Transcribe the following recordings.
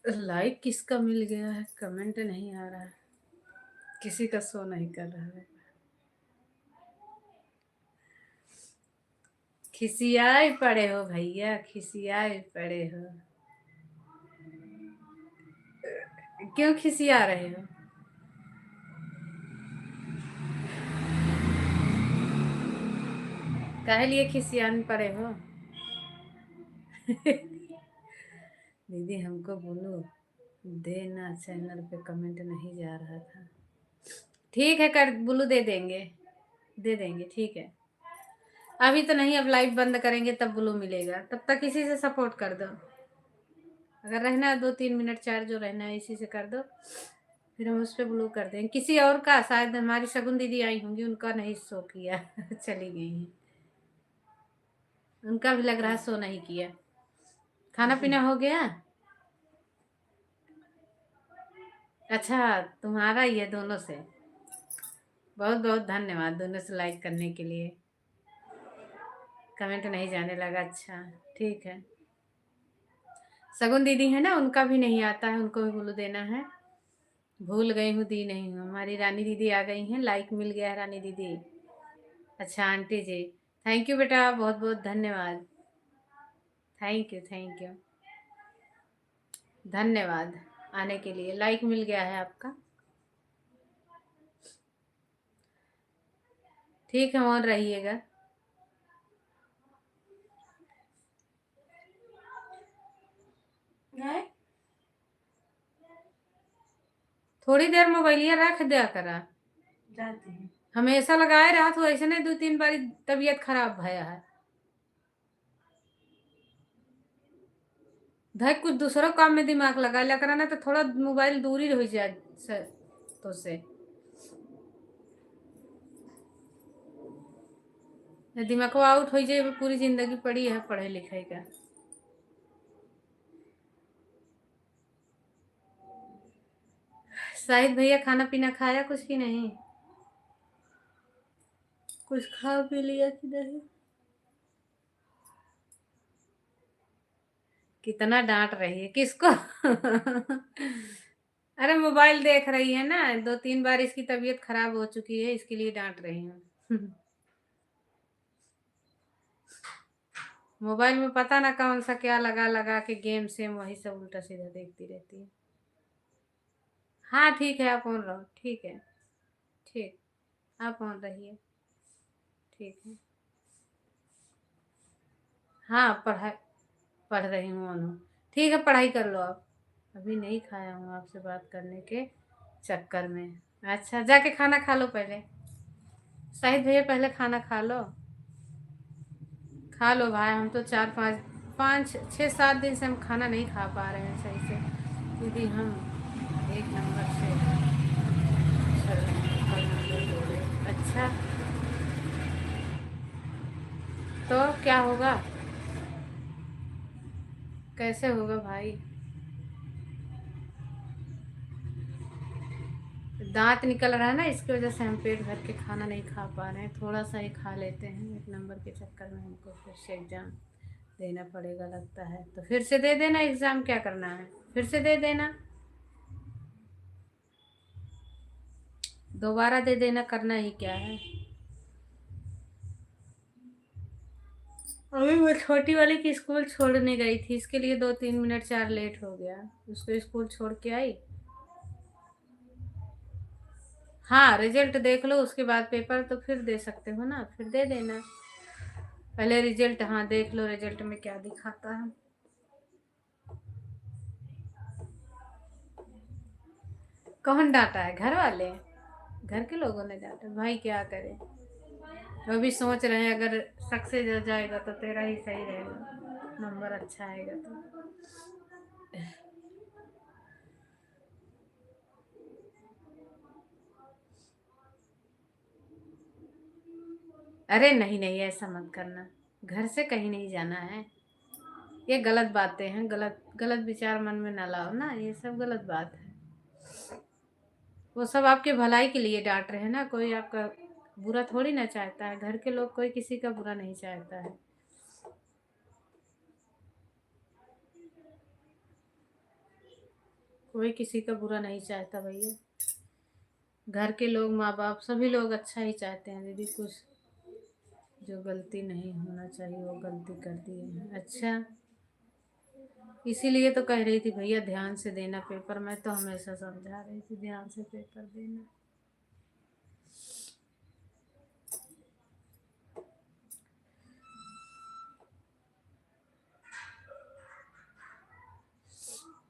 Like किसका मिल गया है, कमेंट नहीं आ रहा है, किसी का शो नहीं कर रहा है। खिसियाए पड़े हो भैया, खिसियाए पड़े हो, क्यों खिसिया रहे हो? काहे लिए खिसियान पड़े हो? दीदी हमको बोलो देना, चैनल पे कमेंट नहीं जा रहा था। ठीक है, कर बोलो, दे देंगे, दे देंगे, ठीक है। अभी तो नहीं, अब लाइव बंद करेंगे तब ब्लू मिलेगा, तब तक इसी से सपोर्ट कर दो। अगर रहना है 2-3 मिनट चार जो रहना है इसी से कर दो, फिर हम उस पर ब्लू कर देंगे। किसी और का, शायद हमारी शगुन दीदी आई होंगी, उनका नहीं शो किया चली गई हैं, उनका भी लग रहा है शो नहीं किया। खाना पीना हो गया? अच्छा, तुम्हारा ये दोनों से बहुत बहुत धन्यवाद, दोनों से लाइक करने के लिए। कमेंट नहीं जाने लगा, अच्छा ठीक है। शगुन दीदी है ना, उनका भी नहीं आता है, उनको भी बोलो देना है। भूल गई हूँ, दी नहीं हूँ। हमारी रानी दीदी आ गई हैं, लाइक मिल गया है रानी दीदी। अच्छा आंटी जी, थैंक यू बेटा, बहुत बहुत धन्यवाद। थैंक यू, थैंक यू, धन्यवाद आने के लिए। लाइक मिल गया है आपका, ठीक है, और रहिएगा। थोड़ी देर मोबाइलिया रख दिया करा, हमेशा लगाए रहा तो ऐसे नहीं 2-3 बार तबीयत खराब भया है। भाई कुछ दूसरों काम में दिमाग लगा लिया करा ना, तो थोड़ा मोबाइल दूरी हो जाए तो से दिमाग को आउट हो जाए। पूरी जिंदगी पड़ी है पढ़े लिखे का। शाहिद भैया खाना पीना खाया कुछ की नहीं? कुछ खा पी लिया कि नहीं? कितना डांट रही है किसको? अरे मोबाइल देख रही है ना, 2-3 बार इसकी तबीयत खराब हो चुकी है, इसके लिए डांट रही हूँ। मोबाइल में पता ना कौन सा क्या लगा लगा के गेम सेम वही सब उल्टा सीधा देखती रहती है। हाँ ठीक है, आप ऑन रहो, ठीक है। ठीक, आप ऑन रहिए। ठीक है। हाँ पढ़ाई, पढ़ रही हूँ ऑन हूँ। ठीक है, पढ़ाई कर लो आप। अभी नहीं खाया हूँ आपसे बात करने के चक्कर में। अच्छा, जाके खाना खा लो पहले। शाहिद भैया पहले खाना खा लो। खा लो भाई, हम तो 4-5 5 6 7 दिन से हम खाना नहीं खा पा रहे हैं सही से, क्योंकि हम एक नंबर से चल रहे हैं, कल नंबर हो गए। अच्छा, तो क्या होगा? कैसे होगा भाई? दांत निकल रहा है ना, इसकी वजह से हम पेट भर के खाना नहीं खा पा रहे हैं, थोड़ा सा ही खा लेते हैं। एक नंबर के चक्कर में हमको फिर से एग्ज़ाम देना पड़ेगा लगता है। तो फिर से दे देना एग्ज़ाम, क्या करना है, फिर से दे देना। दोबारा दे देना, करना ही क्या है। अभी मैं छोटी वाली की स्कूल छोड़ने गई थी, इसके लिए 2-3 मिनट 4 लेट हो गया। उसको स्कूल छोड़ के आई। हाँ, रिजल्ट देख लो, उसके बाद पेपर तो फिर दे सकते हो ना, फिर दे देना। पहले रिजल्ट, हाँ देख लो रिजल्ट में क्या दिखाता है। कौन डांटा है? घर वाले, घर के लोगों ने डांटा भाई, क्या करे। वो भी सोच रहे हैं अगर सक्सेस हो जाएगा तो तेरा ही सही रहेगा, नंबर अच्छा आएगा तो। अरे नहीं नहीं, ऐसा मत करना, घर से कहीं नहीं जाना है। ये गलत बातें हैं, गलत गलत विचार मन में ना लाओ ना, ये सब गलत बात है। वो सब आपके भलाई के लिए डांट रहे हैं ना, कोई आपका बुरा थोड़ी ना चाहता है, घर के लोग कोई किसी का बुरा नहीं चाहता है। कोई किसी का बुरा नहीं चाहता भैया, घर के लोग, माँ बाप, सभी लोग अच्छा ही चाहते हैं दीदी। कुछ जो गलती नहीं होना चाहिए वो गलती कर दी है। अच्छा, इसीलिए तो कह रही थी भैया ध्यान से देना पेपर, मैं तो हमेशा समझा रही थी ध्यान से पेपर देना।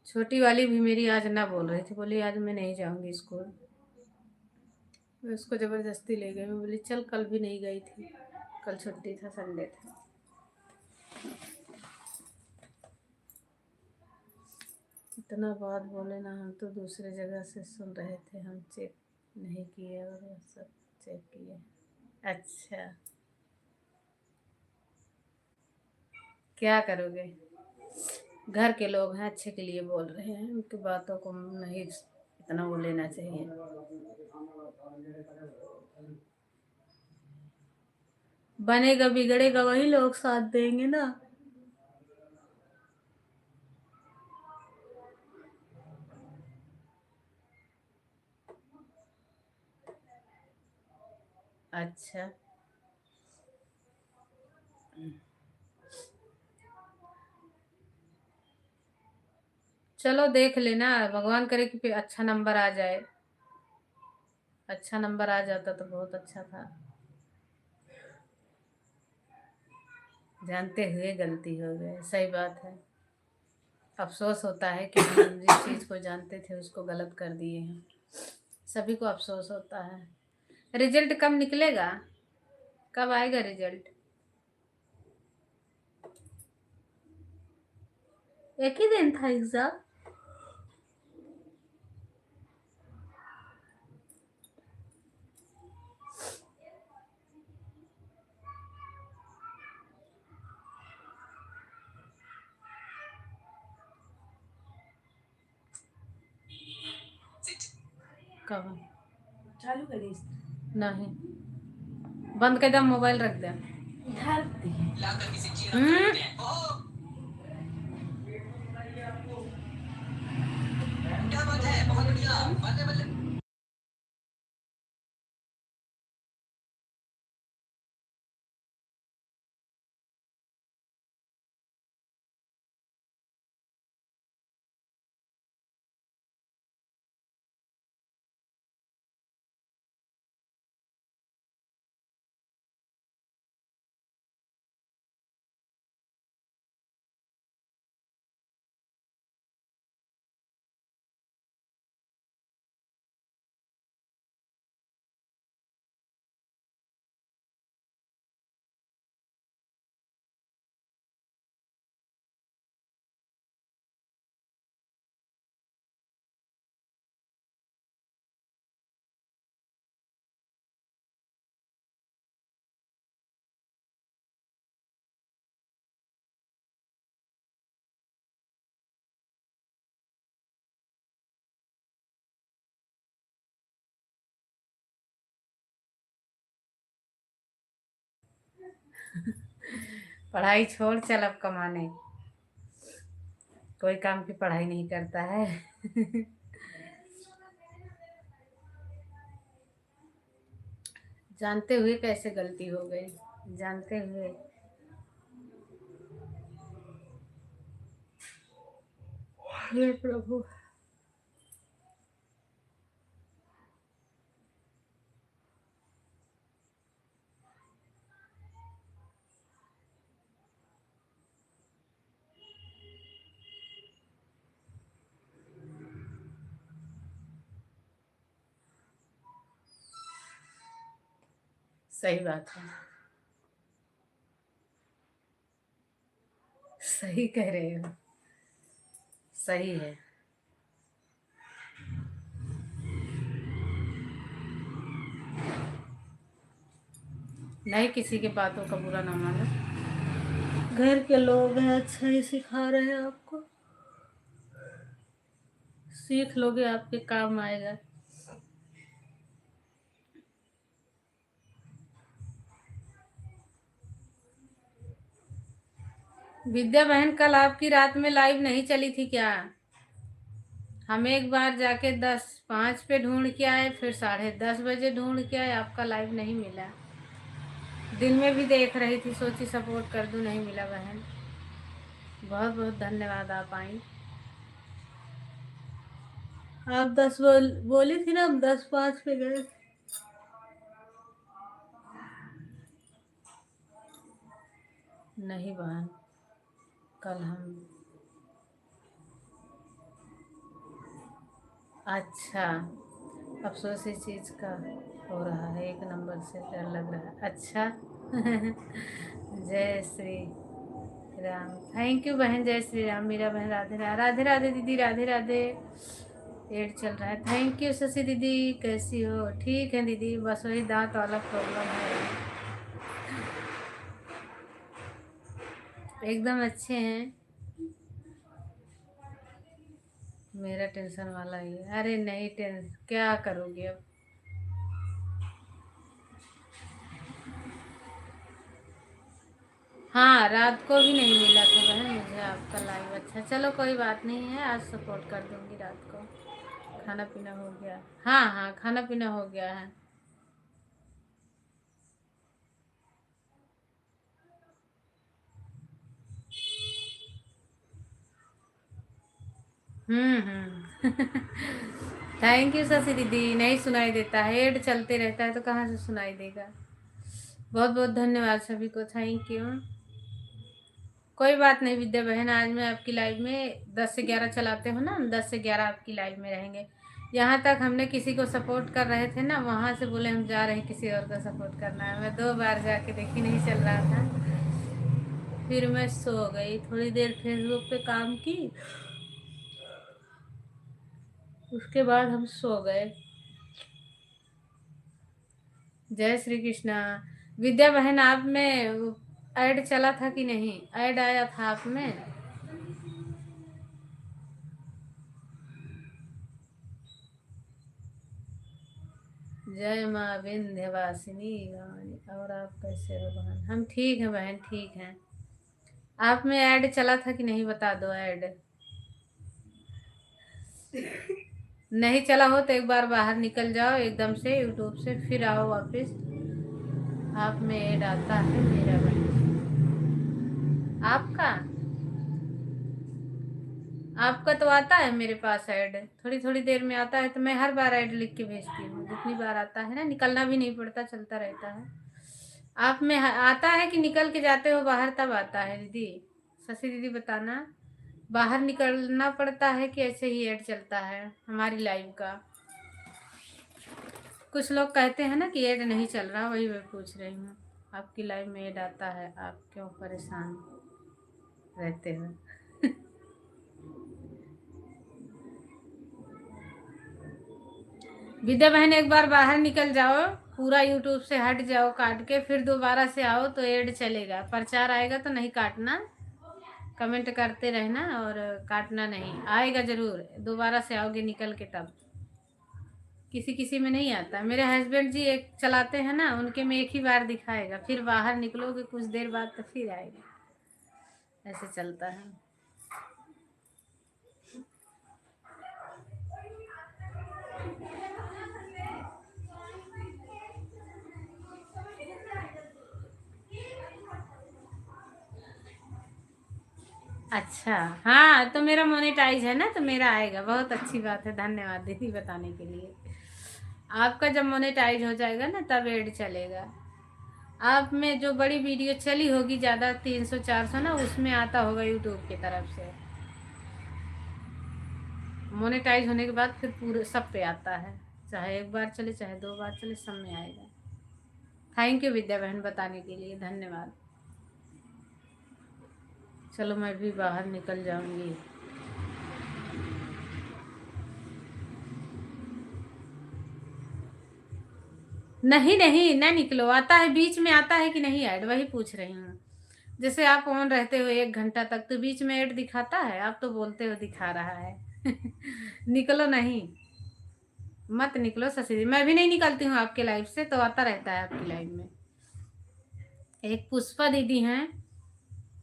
छोटी वाली भी मेरी आज ना बोल रही थी, बोली आज मैं नहीं जाऊंगी स्कूल। मैं उसको ज़बरदस्ती ले गई, मैं बोली चल, कल भी नहीं गई थी, कल छुट्टी था, संडे था। इतना बात बोले ना, हम तो दूसरे जगह से सुन रहे थे, हम चेक नहीं किए और वो सब चेक किए। अच्छा, क्या करोगे? घर के लोग हैं, अच्छे के लिए बोल रहे हैं, उनकी बातों को नहीं इतना वो लेना चाहिए। बनेगा बिगड़ेगा वही लोग साथ देंगे ना। अच्छा, चलो देख लेना, भगवान करे कि पे अच्छा नंबर आ जाए। अच्छा नंबर आ जाता तो बहुत अच्छा था। जानते हुए गलती हो गई, सही बात है। अफसोस होता है कि हम जिस चीज़ को जानते थे उसको गलत कर दिए हैं, सभी को अफसोस होता है। रिजल्ट कब निकलेगा? कब आएगा रिजल्ट? एक ही दिन था एग्जाम? कब? चालू करी? नहीं, बंद कर दे, मोबाइल रख दे। हम्म। पढ़ाई छोड़, चल अब कमाने। कोई काम की पढ़ाई नहीं करता है। जानते हुए कैसे गलती हो गई, जानते हुए। हे प्रभु। सही बात है, सही कह रहे हो, सही है। नहीं, किसी के बातों का बुरा ना मानो। घर के लोग हैं, अच्छा ही सिखा रहे हैं आपको। सीख लोगे, आपके काम आएगा। विद्या बहन, कल आपकी रात में लाइव नहीं चली थी क्या? हम एक बार जाके 10:05 पे ढूंढ के आए, फिर 10:30 बजे ढूंढ के आए, आपका लाइव नहीं मिला। दिन में भी देख रही थी, सोची सपोर्ट कर दूं, नहीं मिला बहन। बहुत बहुत धन्यवाद, आप आई। आप 10 बोली थी ना, हम 10:05 पे गए। नहीं बहन, कल हम। अच्छा, अफसोस इस चीज़ का हो रहा है, एक नंबर से डर लग रहा है। अच्छा। जय श्री राम। थैंक यू बहन, जय श्री राम। मेरा बहन, राधे राधे। राधे राधे दीदी, राधे राधे। एड चल रहा है। थैंक यू शशि दीदी, कैसी हो? ठीक है दीदी, बस वही दांत वाला प्रॉब्लम है। एकदम अच्छे हैं। मेरा टेंशन वाला ही है। अरे नहीं, टेंशन क्या करोगे अब। हाँ, रात को भी नहीं मिला था बहन मुझे आपका लाइव। अच्छा चलो, कोई बात नहीं है, आज सपोर्ट कर दूंगी रात को। खाना पीना हो गया? हाँ हाँ, खाना पीना हो गया है। थैंक यू शशि दीदी। नहीं सुनाई देता है, एड चलते रहता है तो कहाँ से सुनाई देगा। बहुत बहुत धन्यवाद सभी को, थैंक यू। कोई बात नहीं विद्या बहन, आज मैं आपकी लाइव में 10 से 11 चलाते हो ना, हम 10 से 11 आपकी लाइव में रहेंगे। यहाँ तक हमने किसी को सपोर्ट कर रहे थे ना, वहाँ से बोले हम जा रहे हैं किसी और को सपोर्ट करना है। मैं 2 बार जाके देखी, नहीं चल रहा था। फिर मैं सो गई, थोड़ी देर फेसबुक पे काम की, उसके बाद हम सो गए। जय श्री कृष्णा। विद्या बहन, आप में ऐड चला था कि नहीं? ऐड आया था आप में? जय माँ विंध्यवासिनी भवानी। और आप कैसे हो बहन? हम ठीक हैं बहन, ठीक हैं। आप में ऐड चला था कि नहीं, बता दो ऐड। नहीं चला हो तो एक बार बाहर निकल जाओ एकदम से यूट्यूब से, फिर आओ वापस। आप में ऐड आता है मेरा बहन। आपका आपका तो आता है मेरे पास ऐड, थोड़ी थोड़ी देर में आता है, तो मैं हर बार ऐड लिख के भेजती हूँ। जितनी बार आता है ना, निकलना भी नहीं पड़ता, चलता रहता है। आप में आता है कि निकल के जाते हो बाहर तब आता है दीदी? शशि दीदी बताना, बाहर निकलना पड़ता है कि ऐसे ही ऐड चलता है हमारी लाइव का? कुछ लोग कहते हैं ना कि ऐड नहीं चल रहा, वही मैं पूछ रही हूँ। आपकी लाइव में ऐड आता है, आप क्यों परेशान रहते हो? विद्या बहन एक बार बाहर निकल जाओ, पूरा यूट्यूब से हट जाओ काट के, फिर दोबारा से आओ तो ऐड चलेगा। प्रचार आएगा तो नहीं काटना, कमेंट करते रहना और काटना नहीं, आएगा जरूर। दोबारा से आओगे निकल के तब। किसी किसी में नहीं आता। मेरे हस्बैंड जी एक चलाते हैं ना, उनके में एक ही बार दिखाएगा, फिर बाहर निकलोगे कुछ देर बाद तो फिर आएगा। ऐसे चलता है। अच्छा, हाँ तो मेरा मोनेटाइज है ना, तो मेरा आएगा। बहुत अच्छी बात है, धन्यवाद दीदी बताने के लिए। आपका जब मोनेटाइज हो जाएगा ना तब ऐड चलेगा। आप में जो बड़ी वीडियो चली होगी ज़्यादा, 300 400 ना, उसमें आता होगा यूट्यूब की तरफ से। मोनेटाइज होने के बाद फिर पूरे सब पे आता है, चाहे एक बार चले चाहे दो बार चले, सब में आएगा। थैंक यू विद्या बहन बताने के लिए, धन्यवाद। चलो मैं भी बाहर निकल जाऊंगी। नहीं नहीं ना निकलो, आता है बीच में, आता है कि नहीं ऐड, वही पूछ रही हूँ। जैसे आप ऑन रहते हो 1 घंटा तक तो बीच में ऐड दिखाता है? आप तो बोलते हो दिखा रहा है। निकलो नहीं, मत निकलो शशि जी, मैं भी नहीं निकलती हूँ आपके लाइव से, तो आता रहता है आपकी लाइव में। एक पुष्पा दीदी हैं,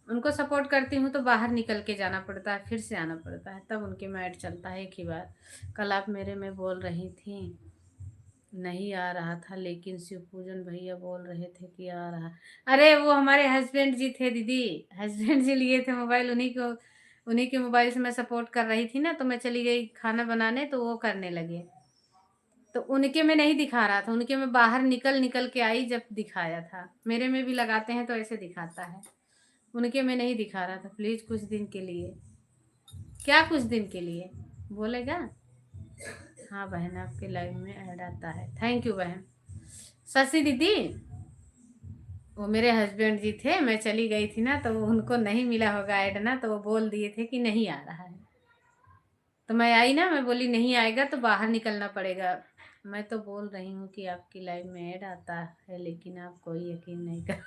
उनको सपोर्ट करती हूँ तो बाहर निकल के जाना पड़ता है, फिर से आना पड़ता है, तब उनके में ऐड चलता है एक ही बार। कल आप मेरे में बोल रही थी नहीं आ रहा था, लेकिन शिव पूजन भैया बोल रहे थे कि आ रहा। अरे वो हमारे हस्बैंड जी थे दीदी, हस्बैंड जी लिए थे मोबाइल, उन्हीं के मोबाइल से मैं सपोर्ट कर रही थी ना, तो मैं चली गई खाना बनाने तो वो करने लगे, तो उनके में नहीं दिखा रहा था, उनके में बाहर निकल निकल के आई जब दिखाया था। मेरे में भी लगाते हैं तो ऐसे दिखाता है, उनके में नहीं दिखा रहा था। प्लीज कुछ दिन के लिए। क्या कुछ दिन के लिए बोलेगा? हाँ बहन आपके लाइव में ऐड आता है, थैंक यू बहन। शशि दीदी, वो मेरे हस्बैंड जी थे, मैं चली गई थी ना, तो उनको नहीं मिला होगा ऐड ना, तो वो बोल दिए थे कि नहीं आ रहा है। तो मैं आई ना, मैं बोली नहीं आएगा तो बाहर निकलना पड़ेगा। मैं तो बोल रही हूँ कि आपकी लाइव में ऐड आता है, लेकिन आप कोई यकीन नहीं कर।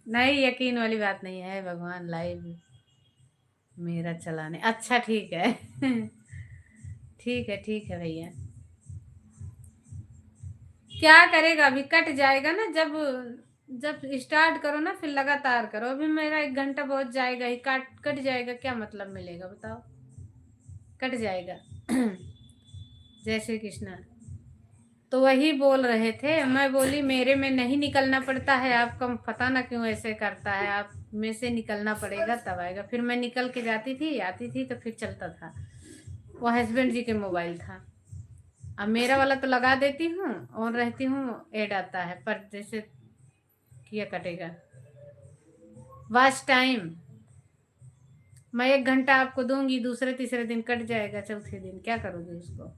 नहीं, यकीन वाली बात नहीं है भगवान, लाइव मेरा चलाने। अच्छा ठीक है। ठीक है भैया। क्या करेगा, अभी कट जाएगा ना, जब जब स्टार्ट करो ना फिर लगातार करो। अभी मेरा 1 घंटा बहुत जाएगा ही, कट कट जाएगा, क्या मतलब मिलेगा बताओ? कट जाएगा। जय श्री कृष्णा। तो वही बोल रहे थे, मैं बोली मेरे में नहीं निकलना पड़ता है, आपका पता ना क्यों ऐसे करता है, आप में से निकलना पड़ेगा तब आएगा। फिर मैं निकल के जाती थी, आती थी तो फिर चलता था। वो हस्बैंड जी के मोबाइल था। अब मेरा वाला तो लगा देती हूँ, ऑन रहती हूँ, ऐड आता है, पर जैसे किया कटेगा। वॉच टाइम मैं 1 घंटा आपको दूंगी, दूसरे तीसरे दिन कट जाएगा, चौथे दिन क्या करोगे उसको?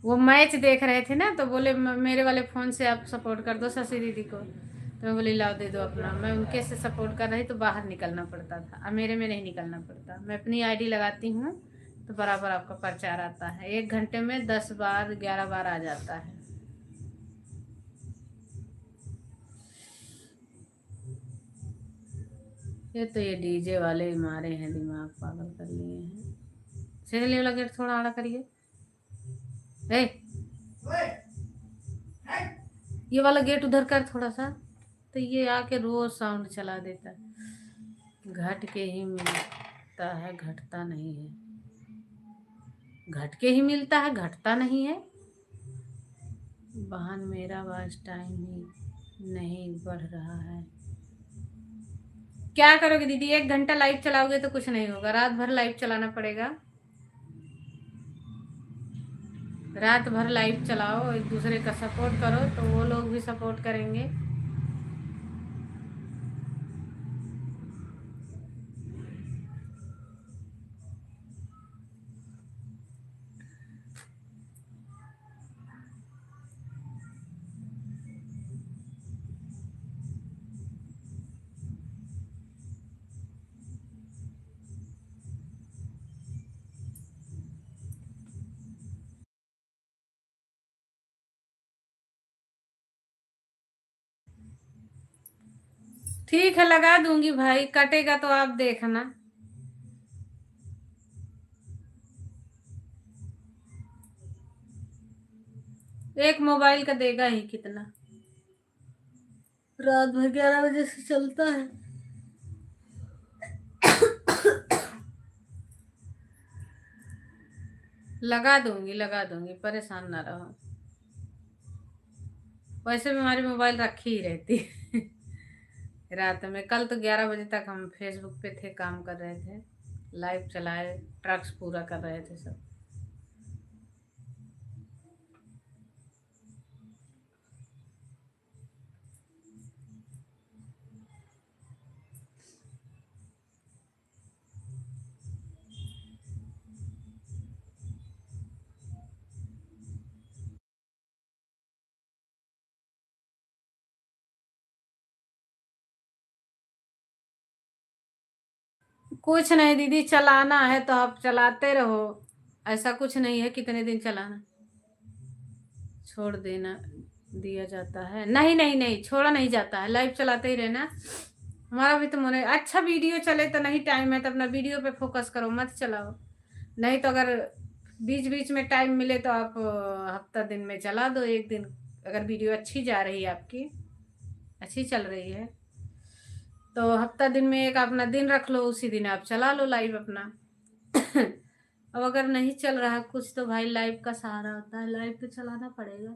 वो मैच देख रहे थे ना, तो बोले मेरे वाले फ़ोन से आप सपोर्ट कर दो शशि दीदी को, तो मैं बोली लाओ दे दो अपना। मैं उनके से सपोर्ट कर रही तो बाहर निकलना पड़ता था, अब मेरे में नहीं निकलना पड़ता। मैं अपनी आईडी लगाती हूँ तो बराबर आपका प्रचार आता है, 1 घंटे में 10 बार 11 बार आ जाता है। ये डीजे वाले मारे हैं, दिमाग पागल कर लिए हैं। सीधे ले लगे, थोड़ा आड़ा करिए। ए, ये वाला गेट उधर कर थोड़ा सा, तो ये आके रोज साउंड चला देता है। घट के ही मिलता है, घटता नहीं है। घट के ही मिलता है, घटता नहीं है। बहन मेरा बस टाइम ही नहीं बढ़ रहा है। क्या करोगे दीदी? 1 घंटा लाइव चलाओगे तो कुछ नहीं होगा, रात भर लाइव चलाना पड़ेगा। रात भर लाइव चलाओ, एक दूसरे का सपोर्ट करो तो वो लोग भी सपोर्ट करेंगे। ठीक है, लगा दूंगी भाई, कटेगा तो आप देखना। एक मोबाइल का देगा ही कितना? रात भर 11 बजे से चलता है। लगा दूंगी, लगा दूंगी, परेशान ना रहो। वैसे भी हमारी मोबाइल रखी ही रहती है। रात में कल तो 11 बजे तक हम फेसबुक पे थे, काम कर रहे थे, लाइव चलाए, ट्रक्स पूरा कर रहे थे सब। कुछ नहीं दीदी, चलाना है तो आप चलाते रहो। ऐसा कुछ नहीं है कितने दिन चलाना, छोड़ देना दिया जाता है। नहीं नहीं नहीं, छोड़ा नहीं जाता है, लाइव चलाते ही रहना। हमारा भी तो मन है अच्छा वीडियो चले, तो नहीं टाइम है तो अपना वीडियो पे फोकस करो, मत चलाओ। नहीं तो अगर बीच बीच में टाइम मिले तो आप हफ्ता दिन में चला दो एक दिन। अगर वीडियो अच्छी जा रही है आपकी, अच्छी चल रही है, तो हफ्ता दिन में एक अपना दिन रख लो, उसी दिन आप चला लो लाइव अपना। अब अगर नहीं चल रहा कुछ तो भाई लाइव का सहारा होता है, लाइव तो चलाना पड़ेगा।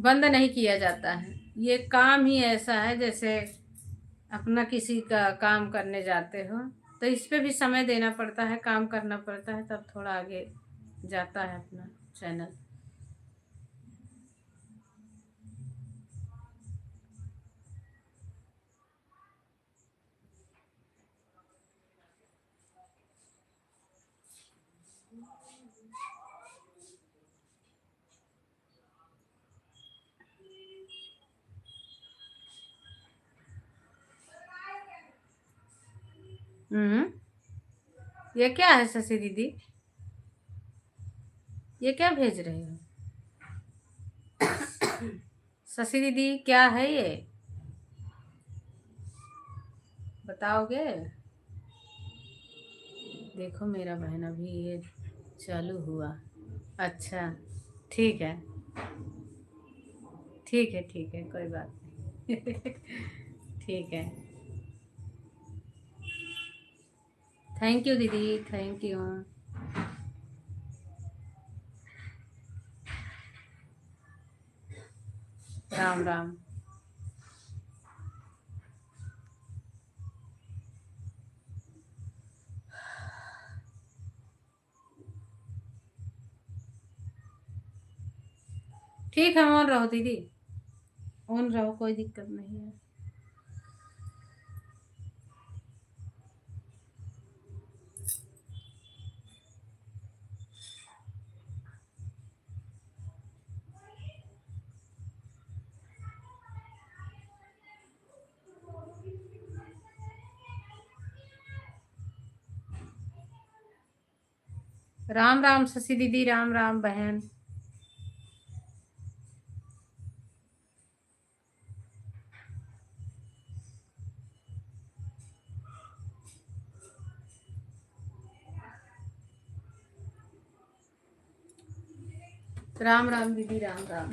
बंद नहीं किया जाता है, ये काम ही ऐसा है जैसे अपना किसी का काम करने जाते हो तो इस पे भी समय देना पड़ता है, काम करना पड़ता है, तब थोड़ा आगे जाता है अपना चैनल। हम्म। ये क्या है शशि दीदी? ये क्या भेज रहे हो शशि दीदी? क्या है ये, बताओगे? देखो मेरा बहन, अभी ये चालू हुआ। अच्छा, ठीक है, ठीक है, ठीक है, कोई बात नहीं। ठीक है। थैंक यू दीदी, थैंक यू। राम राम। ठीक है, ऑन रहो दीदी, ऑन रहो, कोई दिक्कत नहीं है। राम राम शशि दीदी, राम राम बहन। राम राम दीदी, राम राम।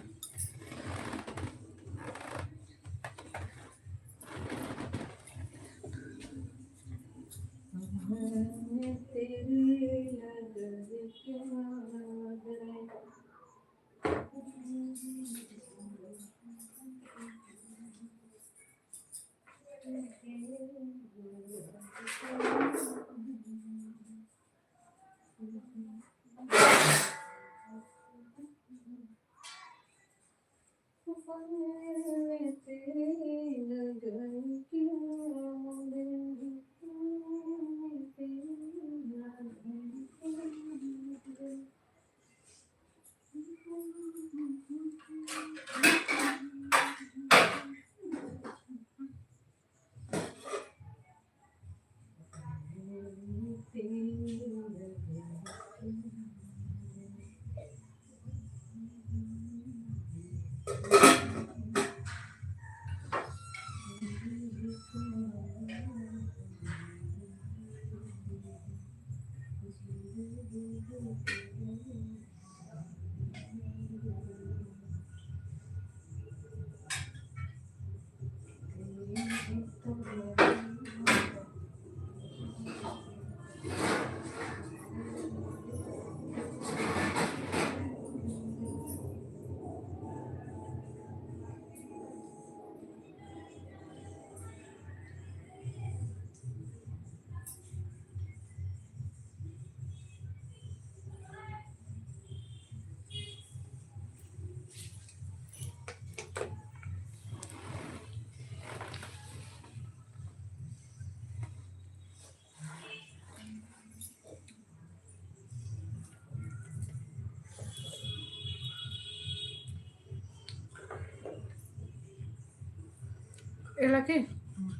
लकी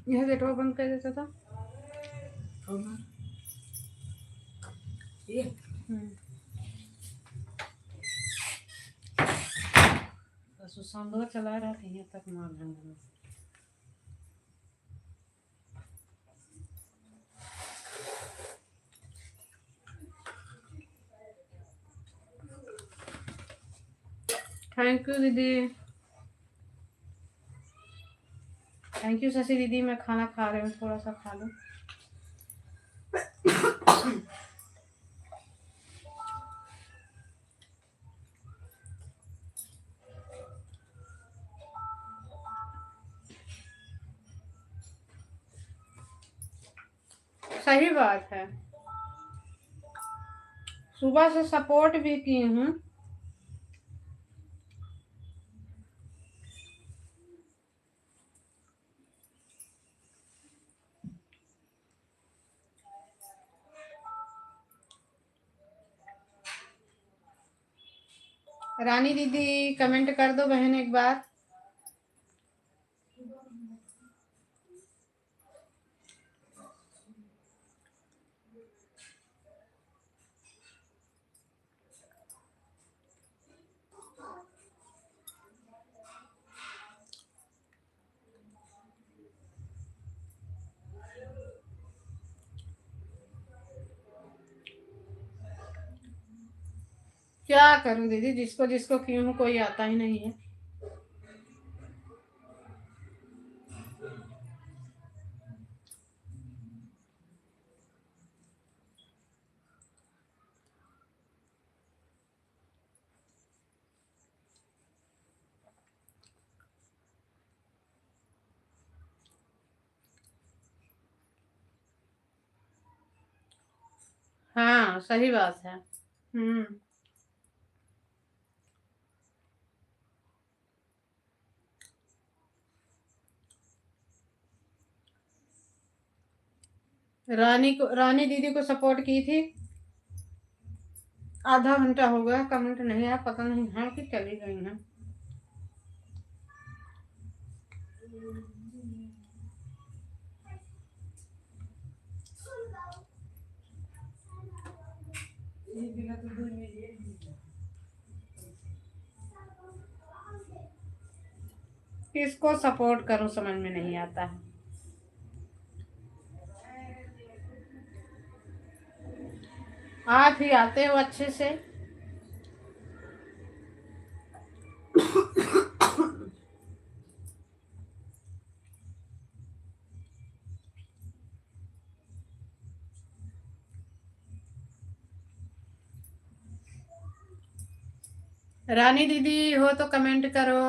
यह गेटवा बंद कर देता था। ये सुशांत चला रहा था, यहाँ तक मार देंगे। थैंक यू दीदी, थैंक यू शशि दीदी। मैं खाना खा रही हूँ, थोड़ा सा खा लो। सही बात है, सुबह से सपोर्ट भी की हूँ। रानी दीदी कमेंट कर दो बहन एक बार। क्या करूं दीदी, जिसको जिसको की हूँ कोई आता ही नहीं है। हाँ सही बात है। रानी दीदी को सपोर्ट की थी, आधा घंटा हो गया, कमेंट नहीं आया, पता नहीं है कि चली गई है। किसको सपोर्ट करूं समझ में नहीं आता है। आप ही आते हो अच्छे से। रानी दीदी हो तो कमेंट करो।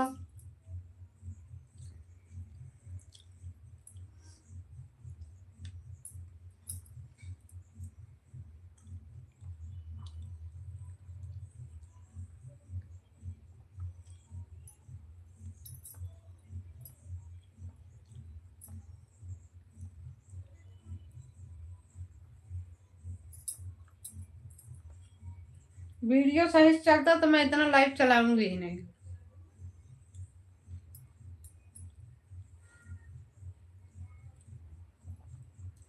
वीडियो सही से चलता तो मैं इतना लाइव चलाऊंगी ही नहीं।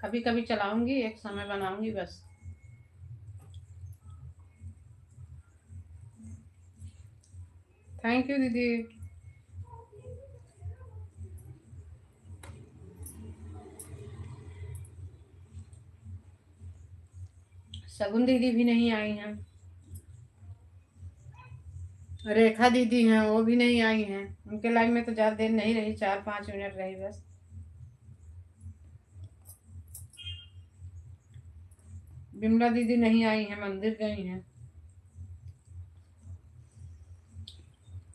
कभी कभी चलाऊंगी, एक समय बनाऊंगी बस। थैंक यू दीदी। शगुन दीदी भी नहीं आई हैं। रेखा दीदी हैं, वो भी नहीं आई हैं। उनके लाइव में तो ज्यादा देर नहीं रही, 4-5 मिनट रही बस। बिमला दीदी नहीं आई हैं, मंदिर गई हैं।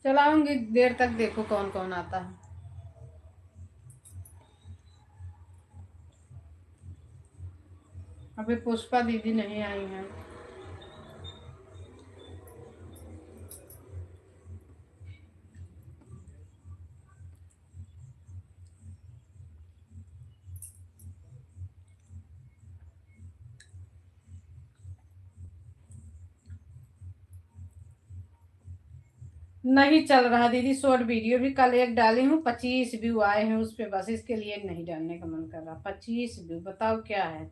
चलाऊंगी देर तक, देखो कौन कौन आता है। अभी पुष्पा दीदी नहीं आई हैं। नहीं चल रहा दीदी, शॉर्ट वीडियो भी कल एक डाली हूँ, 25 व्यू आए हैं उस पे, बस इसके लिए नहीं डालने का मन कर रहा। 25 व्यू, बताओ क्या है।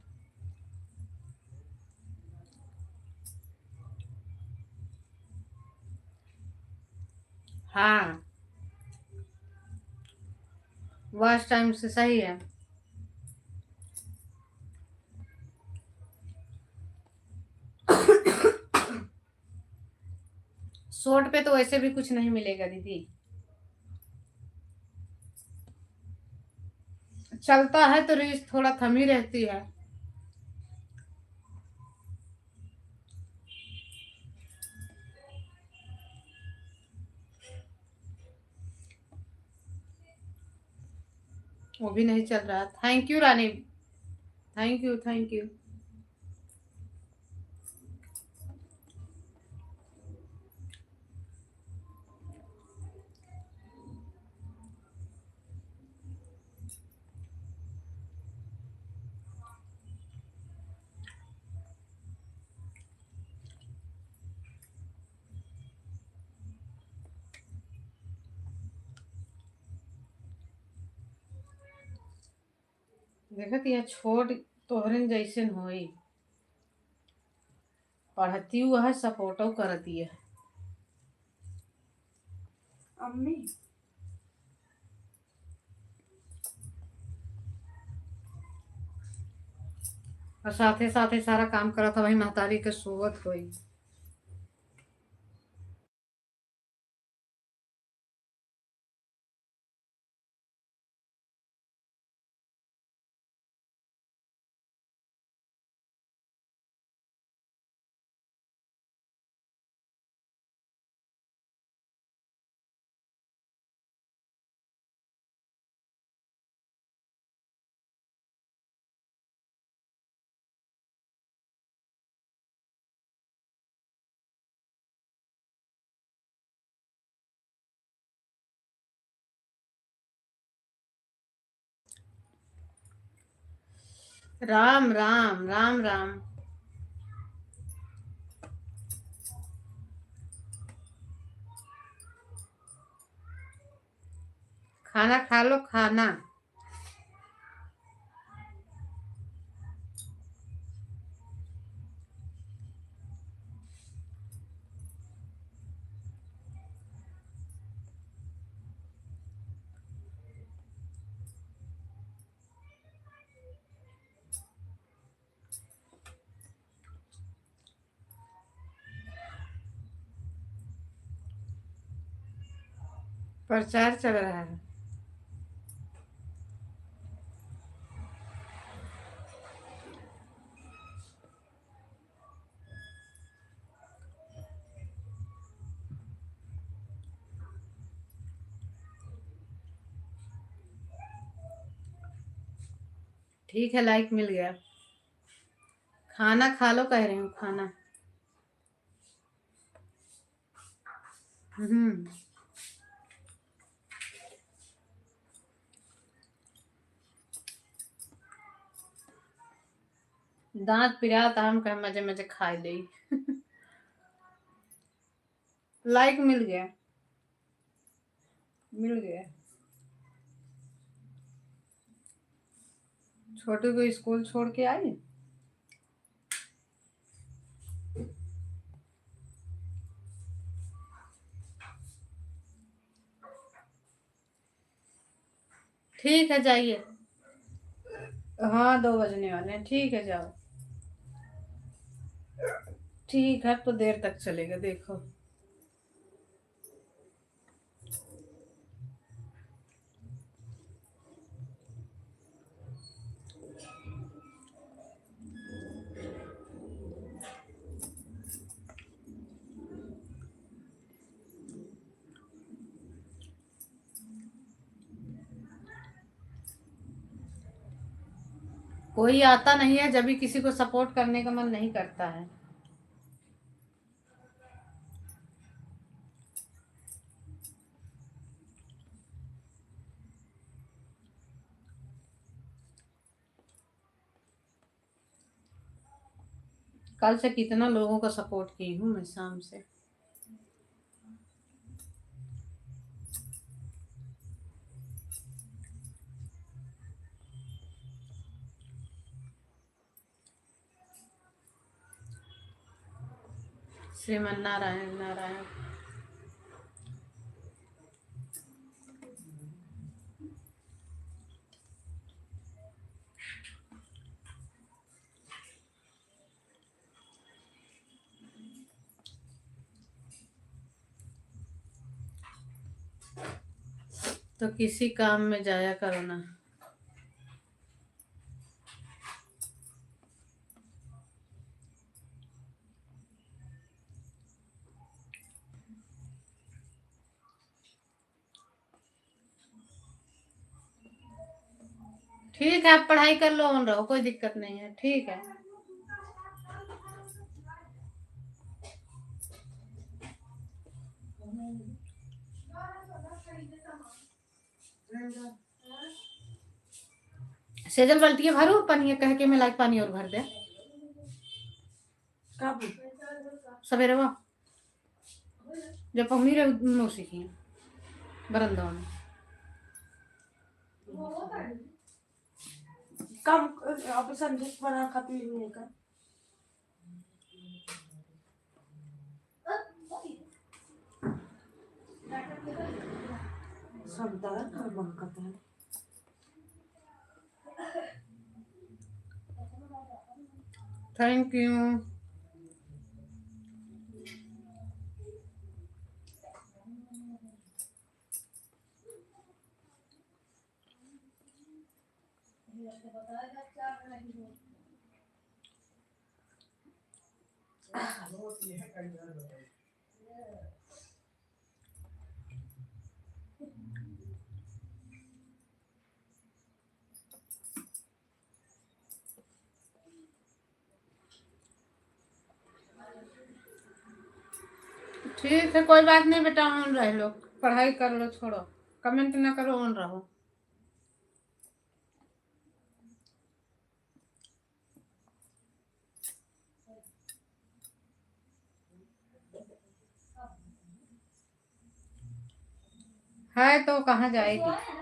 हाँ, वॉच टाइम से सही है। शॉर्ट पे तो वैसे भी कुछ नहीं मिलेगा दीदी। चलता है तो रीच थोड़ा थमी रहती है। वो भी नहीं चल रहा। Thank you Rani. Thank you, thank you. देखत यह छोट तोहरन जैसन होई। पढ़ती हुआ है, सपोर्टो करती है। अम्मी। और साथे साथे सारा काम करा था, वही महतारी के सोवत होई। राम राम राम राम। खाना खा लो, खाना। प्रचार चल रहा है। ठीक है, लाइक मिल गया। खाना खा लो, कह रही हूँ खाना। हम्म। दांत पिरा तो हम कहे मजे मजे खाई ली। लाइक मिल गया, मिल गया। छोटे को स्कूल छोड़ के आई। ठीक है, जाइए। हाँ, 2 बजने वाले हैं। ठीक है, जाओ। ठीक है, तो देर तक चलेगा, देखो। कोई आता नहीं है जब भी किसी को सपोर्ट करने का मन नहीं करता है। कल से कितना लोगों का सपोर्ट की हूँ मैं, शाम से। श्रीमन नारायण नारायण। तो किसी काम में जाया करो ना। ठीक है, आप पढ़ाई कर लो, ऑन रहो, कोई दिक्कत नहीं है। ठीक है। सेजल बाल्टी भरू पानी, कह के मैं लाइक पानी और भर दे। कब? सवेरे वो जब पहुंची रहे मौसी की बरंदा में। कम अब संदेश बना खाती नहीं का। सब दाल का बंकता है। Thank you. ठीक है, कोई बात नहीं बेटा, ऑन रह लो, पढ़ाई कर लो, छोड़ो, कमेंट ना करो, ऑन रहो। है तो कहाँ जाएगी।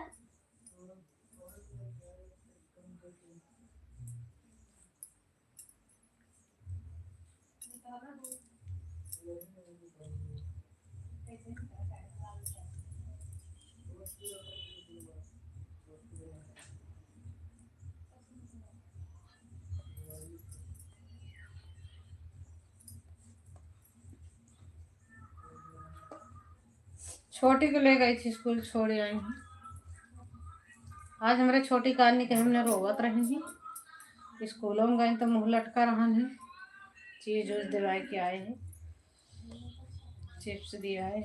छोटी को ले गई थी स्कूल, छोड़ आई हूँ। आज हमारे छोटी कहानी के हमने रोवत रहेंगी। स्कूलों में गए तो मुंह लटका रहा है। चीज उज दिला के आए हैं, चिप्स दिया है।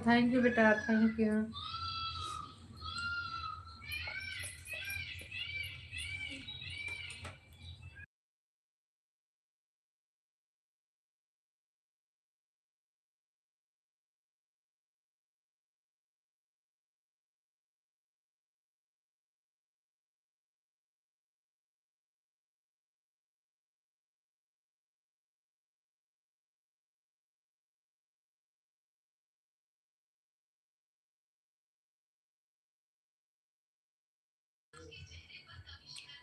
थैंक यू बेटा, थैंक यू।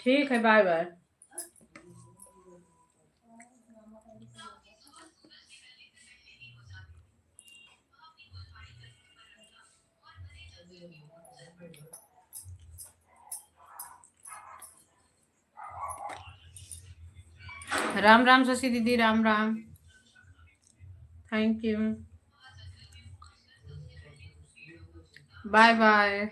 ठीक है, बाय बाय। राम राम शशि दीदी, Ram Ram. Thank you. Bye bye.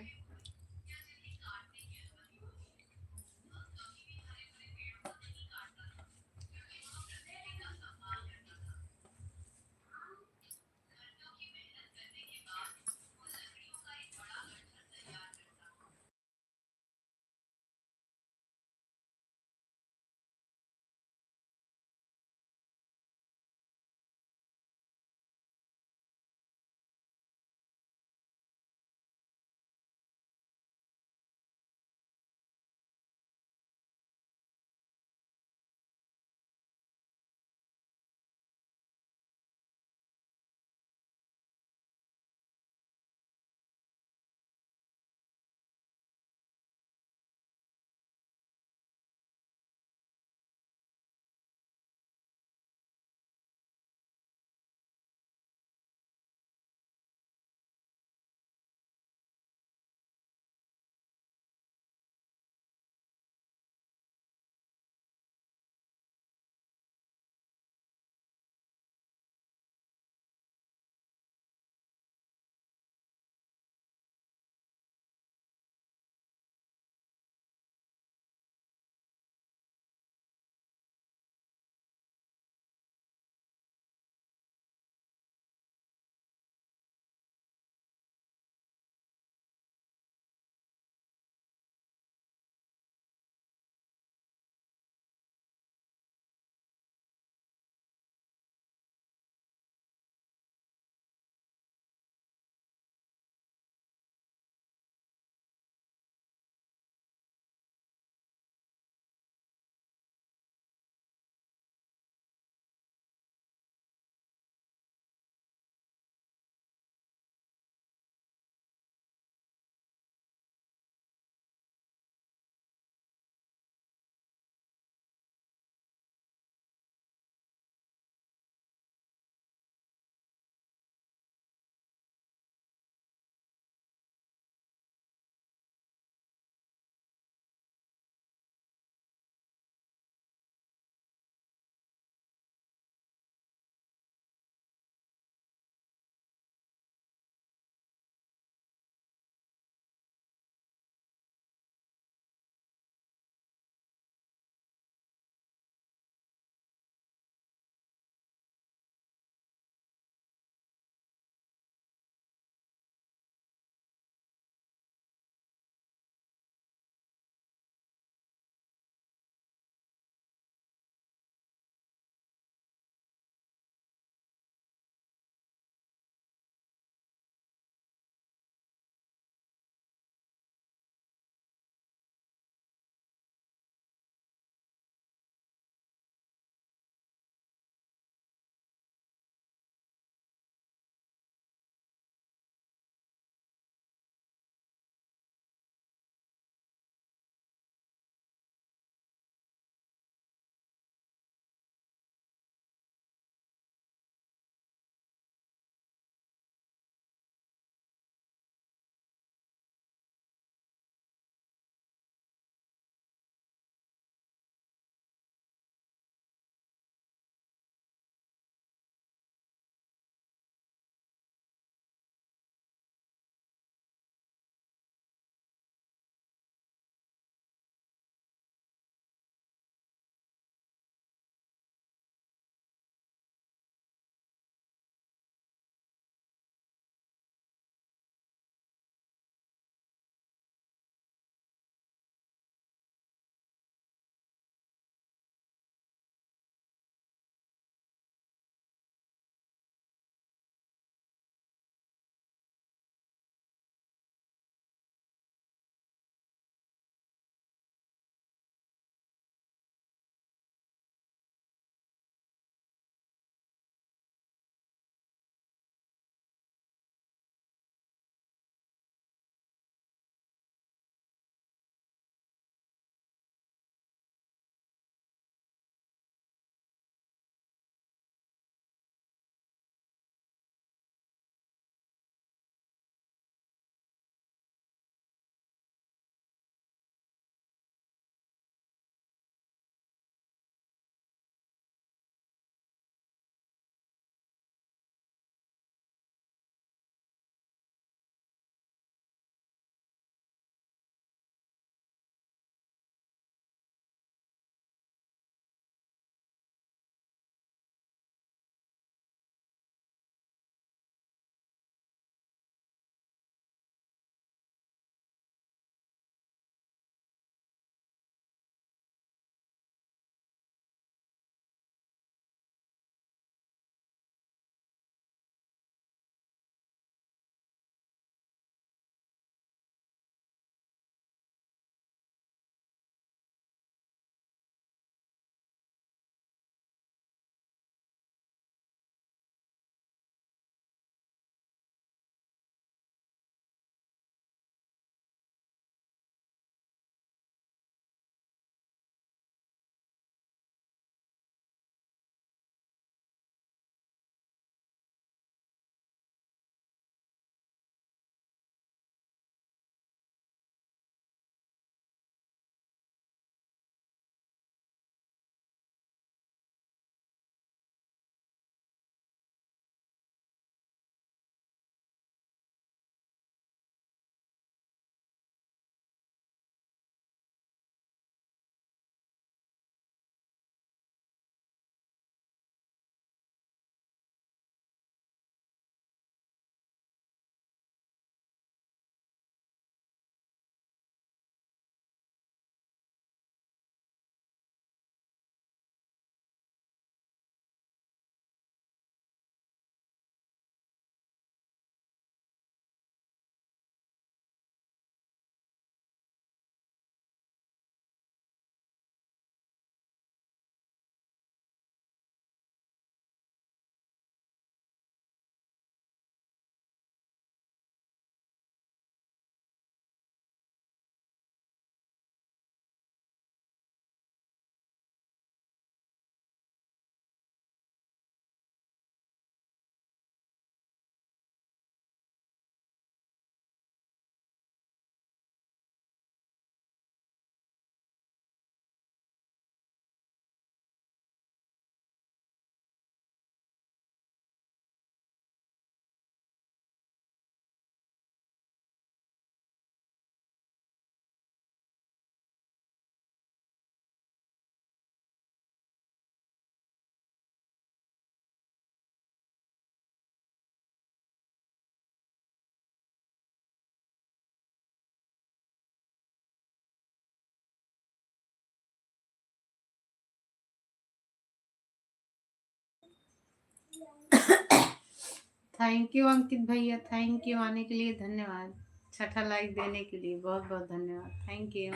Thank you Ankit भैया, थैंक यू आने के लिए, धन्यवाद। छठा लाइक देने के लिए बहुत बहुत धन्यवाद, थैंक यू।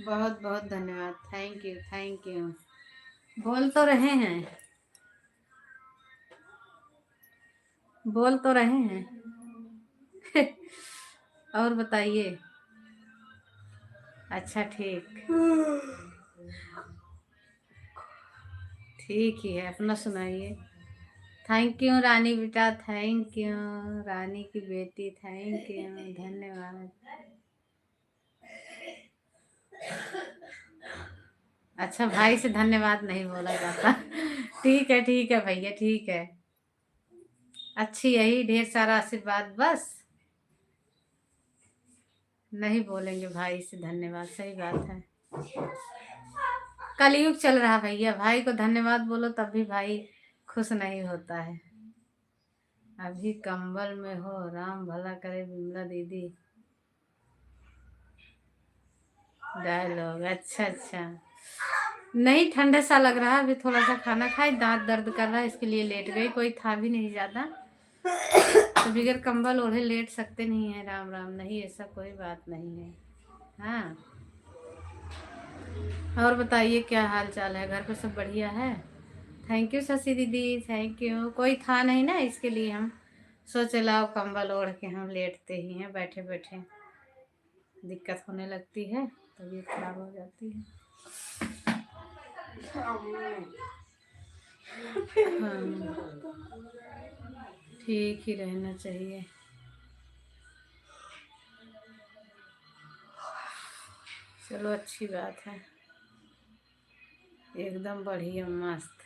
बहुत बहुत धन्यवाद, थैंक यू थैंक यू। बोल तो रहे हैं, बोल तो रहे हैं। और बताइए। अच्छा ठीक, ठीक ही है, अपना सुनाइए। थैंक यू रानी बेटा, थैंक यू रानी की बेटी, थैंक यू, धन्यवाद। अच्छा भाई से धन्यवाद नहीं बोला जाता। ठीक है भैया, ठीक है। अच्छी यही ढेर सारा आशीर्वाद बस। नहीं बोलेंगे भाई से धन्यवाद, सही बात है। कलयुग चल रहा भैया, भाई को धन्यवाद बोलो तब भी भाई खुश नहीं होता है। अभी कंबल में हो, राम भला करे विमला दीदी। डायलॉग, अच्छा अच्छा। नहीं, ठंडा सा लग रहा है, अभी थोड़ा सा खाना खाए, दांत दर्द कर रहा है, इसके लिए लेट गई। कोई था भी नहीं ज्यादा, तो बगैर कंबल ओढ़े लेट सकते नहीं है। राम राम, नहीं ऐसा कोई बात नहीं है। हाँ, और बताइए क्या हाल चाल है, घर पे सब बढ़िया है? थैंक यू शशि दीदी, थैंक यू। कोई था नहीं ना, इसके लिए हम सोचे लाओ कंबल ओढ़ के हम लेटते ही हैं, बैठे बैठे दिक्कत होने लगती है, तबीयत खराब हो जाती है। हाँ, ठीक ही रहना चाहिए। चलो अच्छी बात है, एकदम बढ़िया मस्त।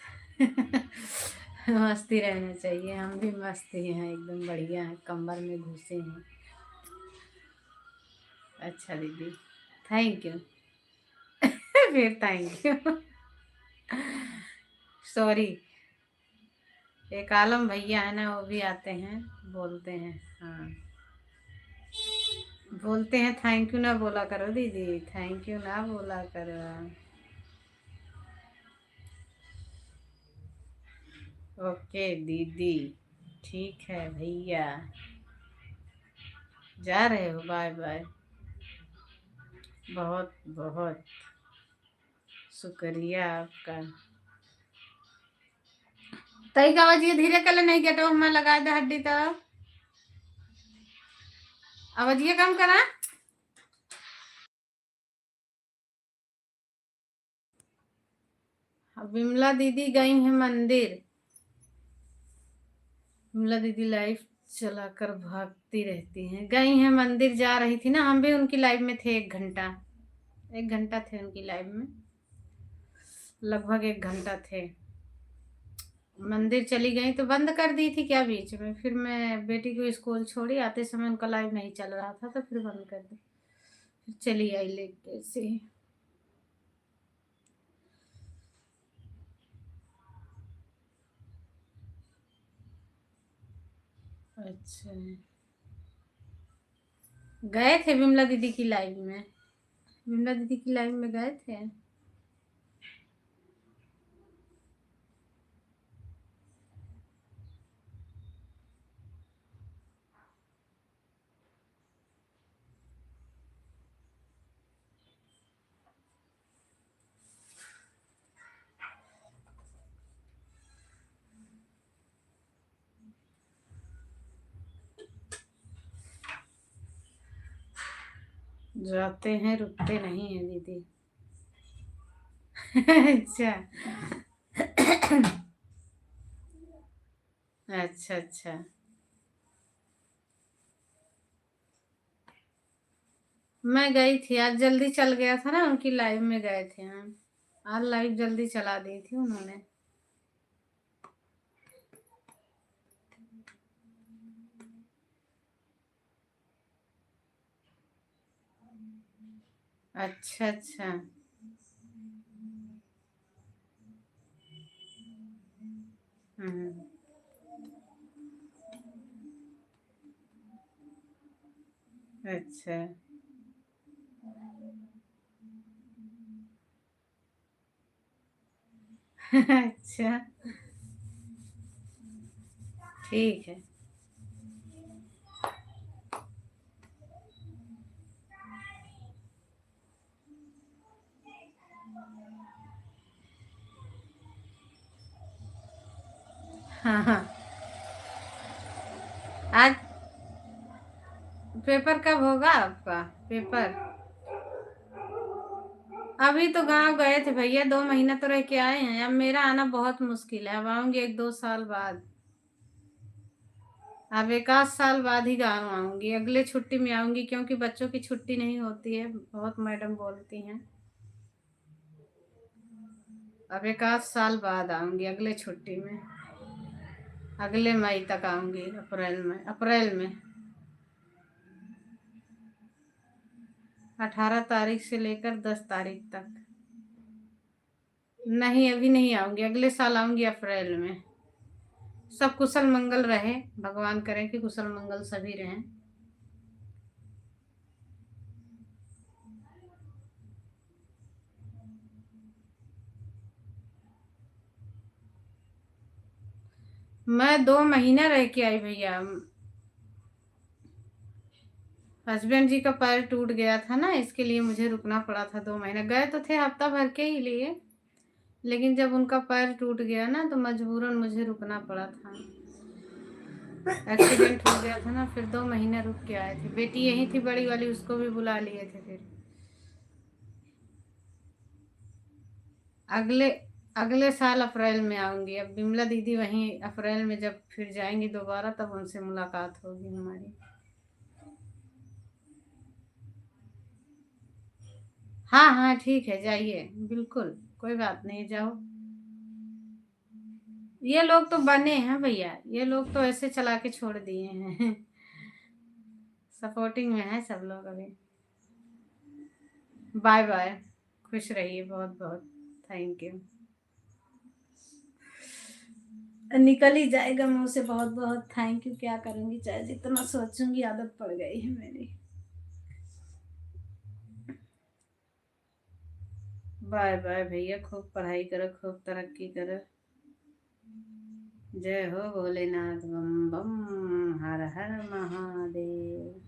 मस्ती रहना चाहिए, हम भी मस्त ही हैं, एकदम बढ़िया हैं, कमर में घुसे हैं। अच्छा दीदी, थैंक यू। फिर थैंक यू। सॉरी। एक आलम भैया है ना, वो भी आते हैं, बोलते हैं। हाँ, बोलते हैं थैंक यू ना बोला करो दीदी, थैंक यू ना बोला करो। ओके दीदी, ठीक है भैया। जा रहे हो, बाय बाय। बहुत बहुत शुक्रिया आपका। तई का आवाज ये धीरे कल नहीं गेटो मैं लगा दे हड्डी, तो आवाज ये कम करा। विमला दीदी गई है मंदिर। विमला दीदी लाइव चलाकर भागती रहती हैं, गई हैं मंदिर, जा रही थी ना, हम भी उनकी लाइव में थे 1 घंटा। 1 घंटा थे उनकी लाइव में, लगभग 1 घंटा थे। मंदिर चली गई तो बंद कर दी थी क्या बीच में, फिर मैं बेटी को स्कूल छोड़ी, आते समय उनका लाइव नहीं चल रहा था तो फिर बंद कर दी, फिर चली आई लेके से ही। अच्छा, गए थे विमला दीदी की लाइव में, विमला दीदी की लाइव में गए थे। जाते हैं, रुकते नहीं हैं दीदी। अच्छा। अच्छा अच्छा। मैं गई थी आज, जल्दी चल गया था ना, उनकी लाइव में गए थे हम। आज लाइव जल्दी चला दी थी उन्होंने। अच्छा अच्छा। हम्म। अच्छा। अच्छा। ठीक है। हाँ हाँ। आज पेपर कब होगा आपका पेपर? अभी तो गांव गए थे भैया, 2 महीना तो रह के आए हैं। अब मेरा आना बहुत मुश्किल है, अब आऊंगी 1-2 साल बाद। अब 1 आध साल बाद ही गाँव आऊंगी, अगले छुट्टी में आऊंगी, क्योंकि बच्चों की छुट्टी नहीं होती है, बहुत मैडम बोलती हैं। अब 1 आध साल बाद आऊंगी, अगले छुट्टी में। अगले मई तक आऊंगी, अप्रैल में 18 तारीख से लेकर 10 तारीख तक। नहीं, अभी नहीं आऊंगी, अगले साल आऊंगी अप्रैल में। सब कुशल मंगल रहे, भगवान करे कि कुशल मंगल सभी रहें। मैं 2 महीना रह के आई भैया। हस्बैंड जी का पैर टूट गया था ना, इसके लिए मुझे रुकना पड़ा था 2 महीना। गए तो थे हफ्ता भर के ही लिए, लेकिन जब उनका पैर टूट गया ना तो मजबूरन मुझे रुकना पड़ा था। एक्सीडेंट हो गया था ना, फिर 2 महीना रुक के आए थे। बेटी यही थी बड़ी वाली, उसको भी बुला लिए थे। फिर अगले अगले साल अप्रैल में आऊंगी। अब बिमला दीदी वहीं अप्रैल में जब फिर जाएंगी दोबारा, तब उनसे मुलाकात होगी हमारी। हाँ हाँ ठीक है, जाइए, बिल्कुल कोई बात नहीं, जाओ। ये लोग तो बने हैं भैया, ये लोग तो ऐसे चला के छोड़ दिए हैं। सपोर्टिंग में है सब लोग अभी। Bye bye. खुश रहिए, बहुत बहुत थैंक यू। निकल ही जाएगा मुंह से, बहुत बहुत थैंक यू। क्या करूंगी, चाहे जितना सोचूंगी आदत पड़ गई है मेरी। बाय बाय भैया, खूब पढ़ाई करो, खूब तरक्की करो। जय हो भोलेनाथ, बम बम, हर हर महादेव।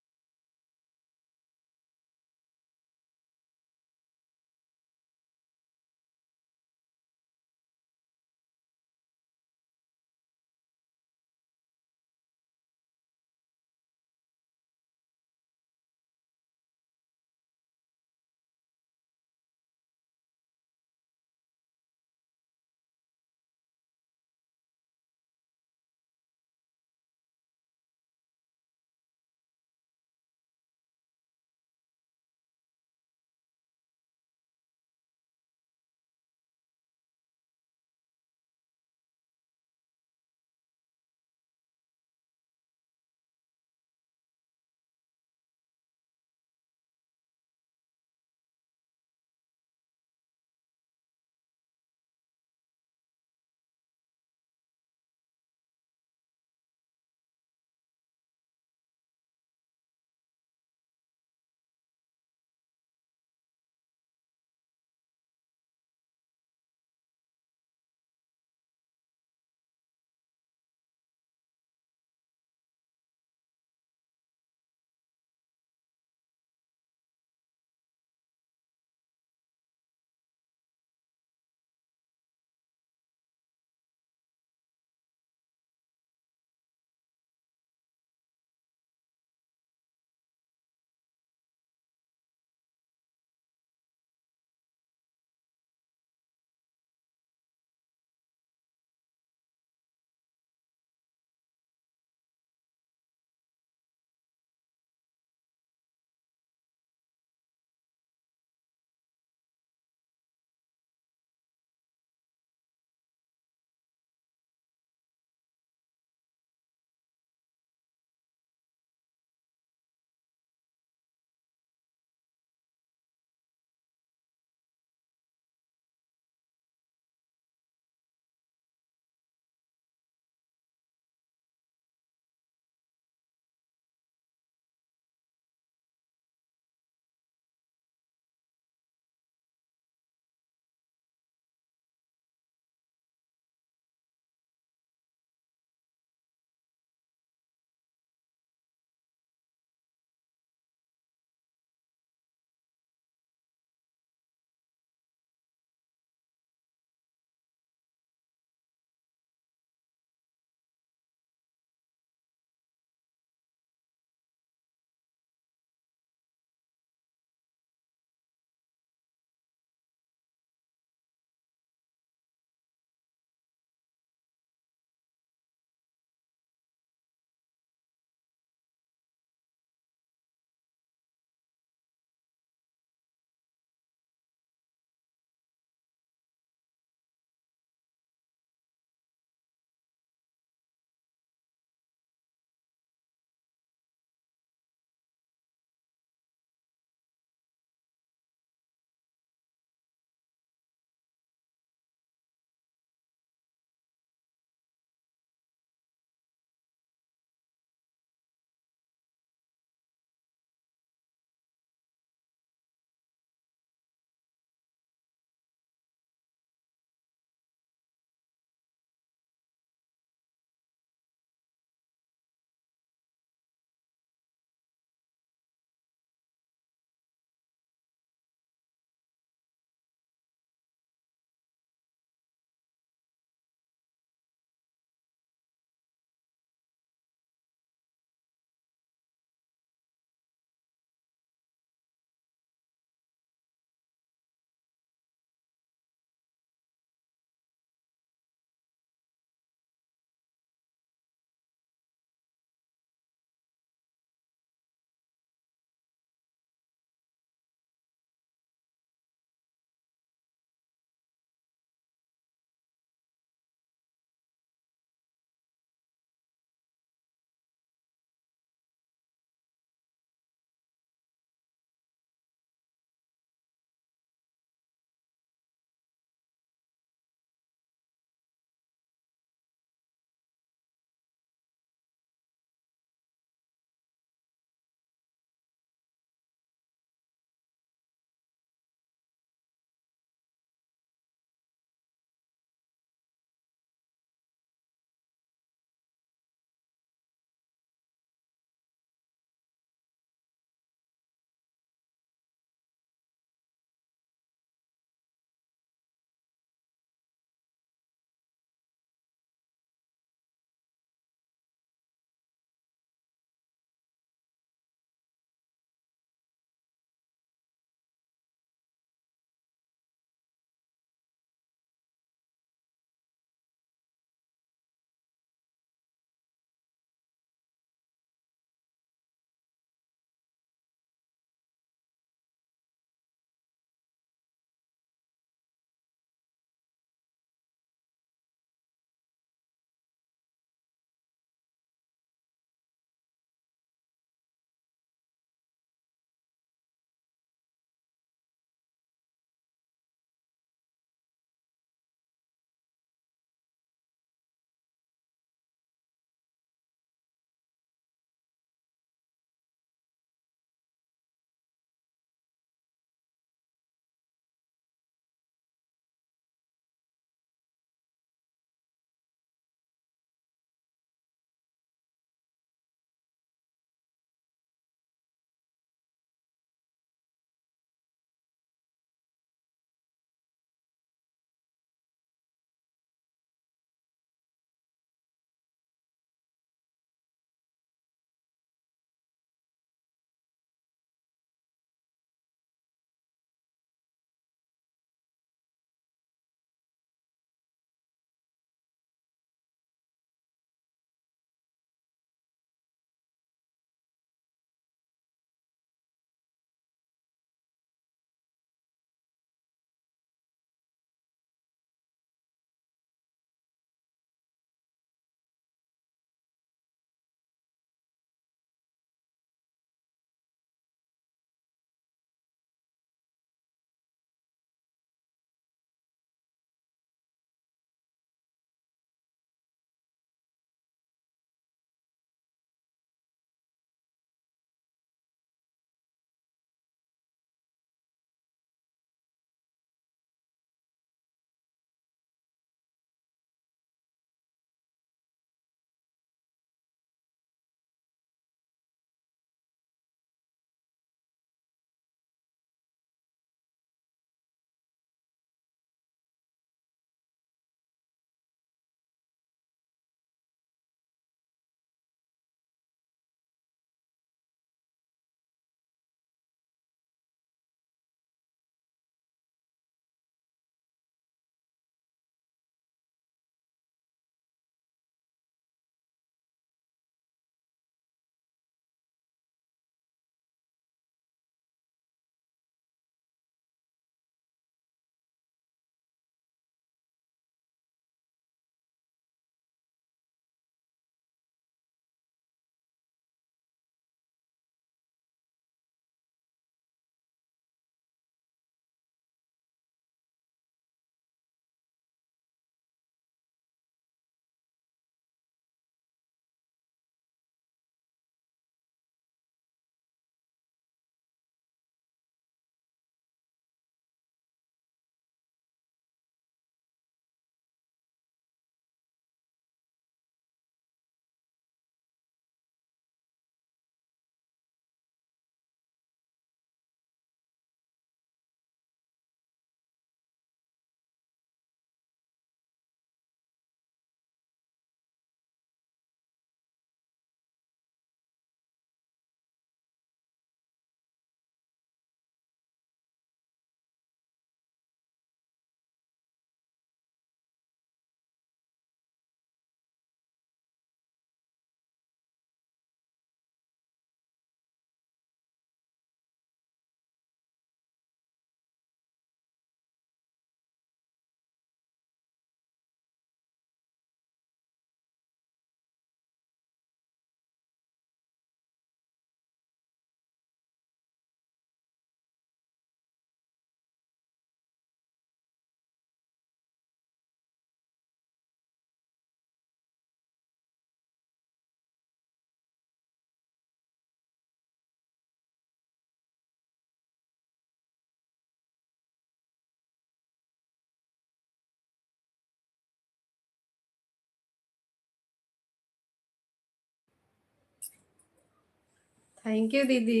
थैंक यू दीदी।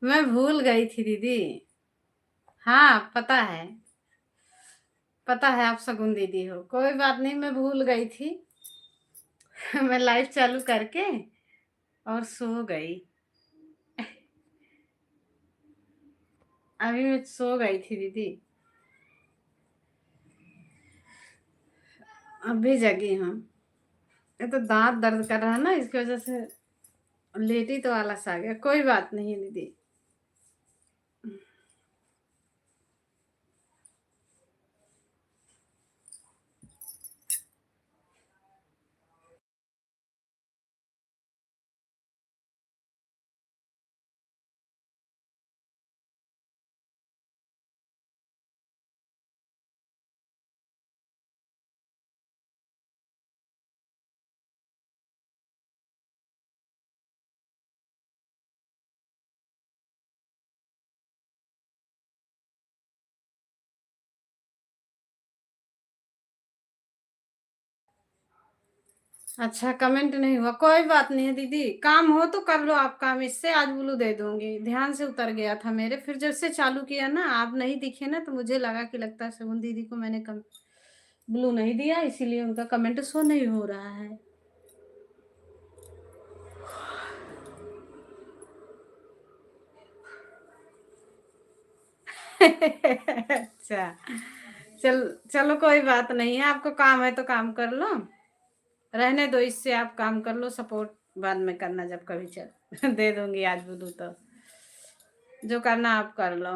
मैं भूल गई थी दीदी। हाँ, पता है आप शगुन दीदी हो। कोई बात नहीं, मैं भूल गई थी। मैं लाइव चालू करके और सो गई। अभी मैं सो गई थी दीदी। अभी जगी हूँ। ये तो दांत दर्द कर रहा है ना, इसकी वजह से लेटी तो आलस आ गया। कोई बात नहीं दीदी। अच्छा, कमेंट नहीं हुआ, कोई बात नहीं है दीदी। काम हो तो कर लो आप काम। इससे आज ब्लू दे दूंगी। ध्यान से उतर गया था मेरे, फिर जब से चालू किया ना, आप नहीं दिखे ना, तो मुझे लगा कि लगता है शगुन दीदी को मैंने कम ब्लू नहीं दिया, इसीलिए उनका कमेंट शो नहीं हो रहा है। अच्छा, चल चलो कोई बात नहीं है। आपको काम है तो काम कर लो। रहने दो, इससे आप काम कर लो। सपोर्ट बाद में करना जब कभी। चल दे दूंगी आज बुलू तो। जो करना आप कर लो।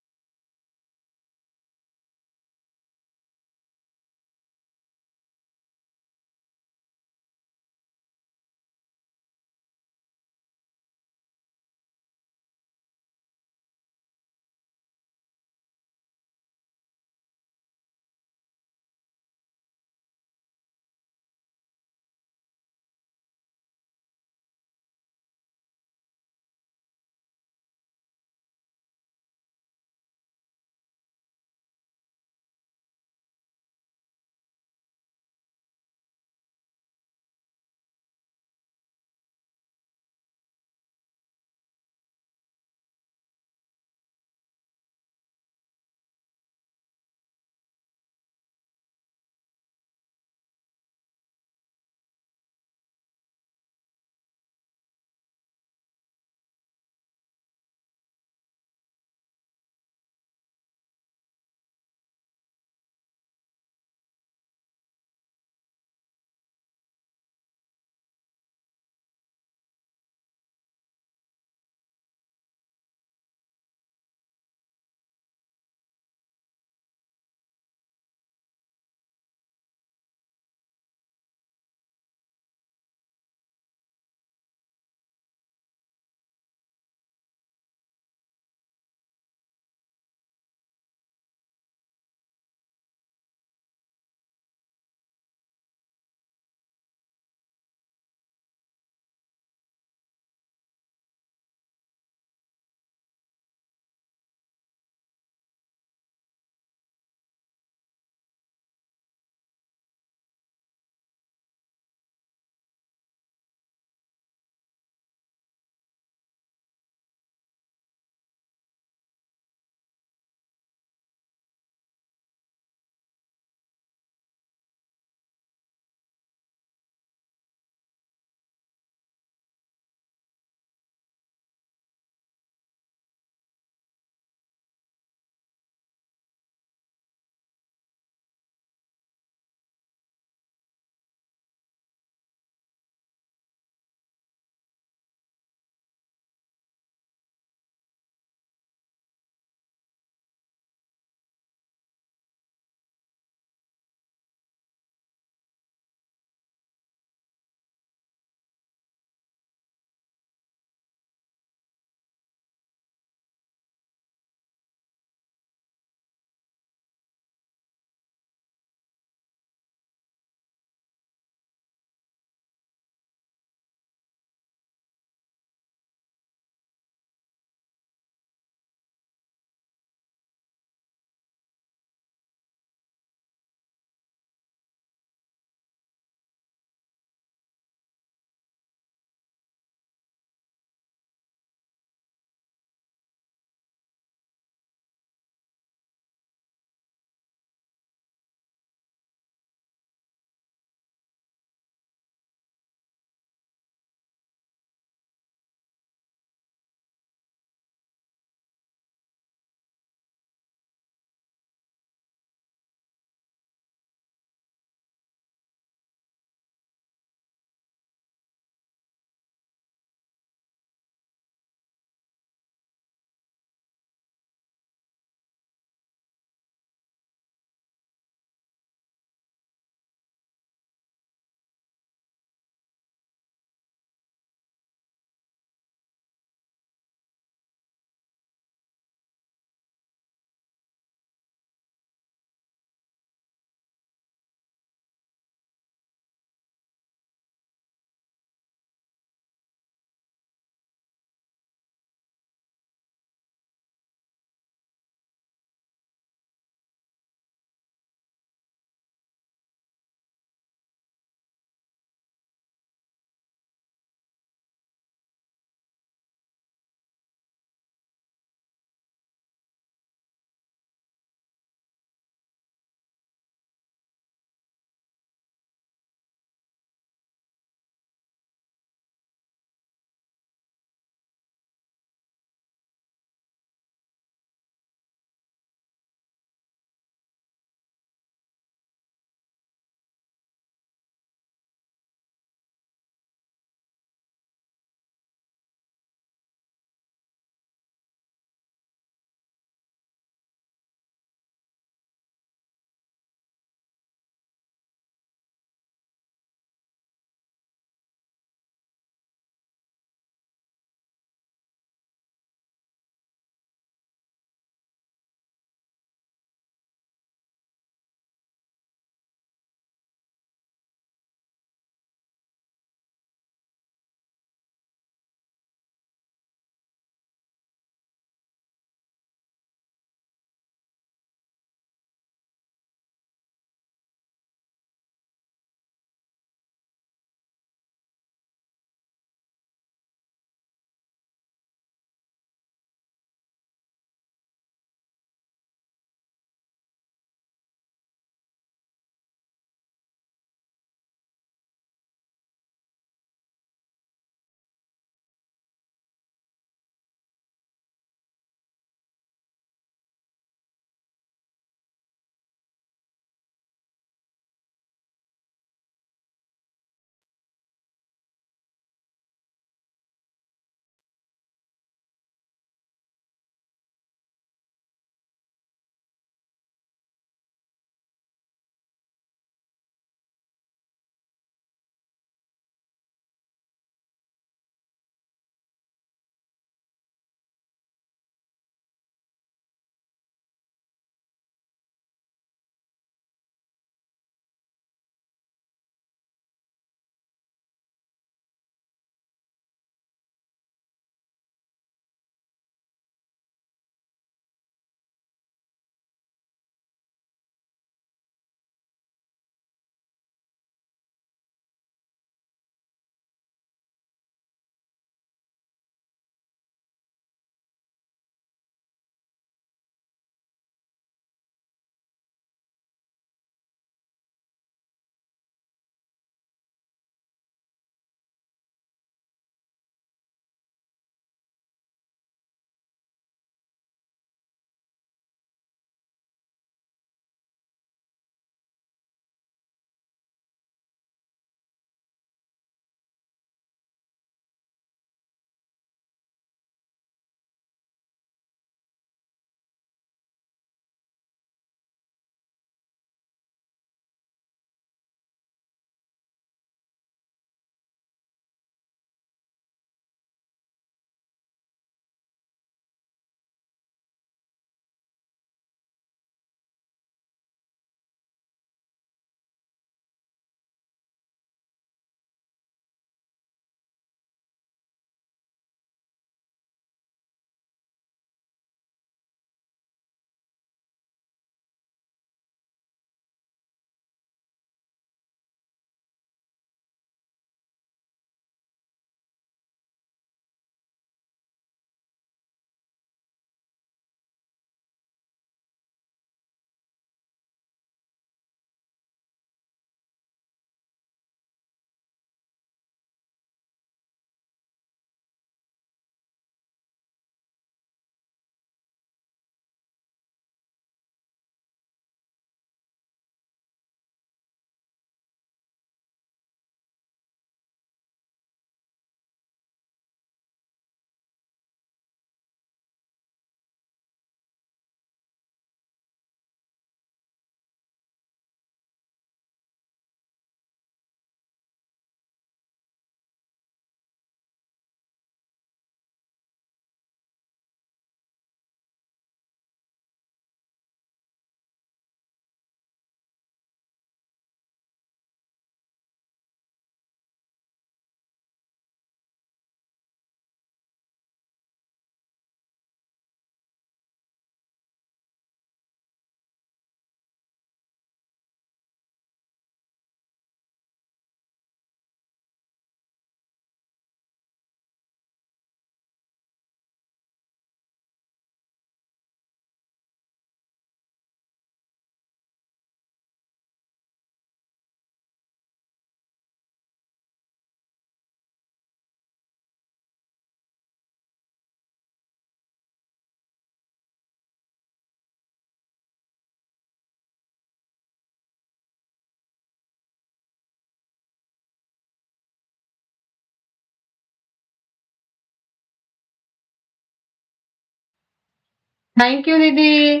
थैंक यू दीदी।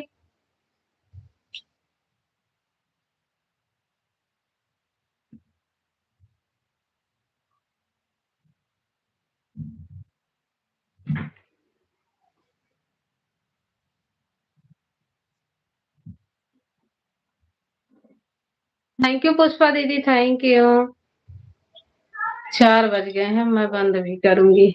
थैंक यू पुष्पा दीदी, थैंक यू। 4 बज गए हैं, मैं बंद भी करूंगी।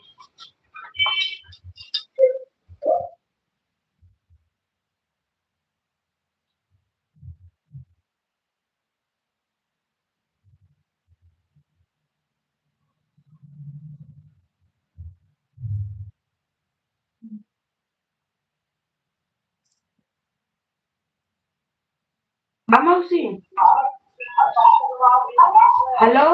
हाँ मौसी। हेलो।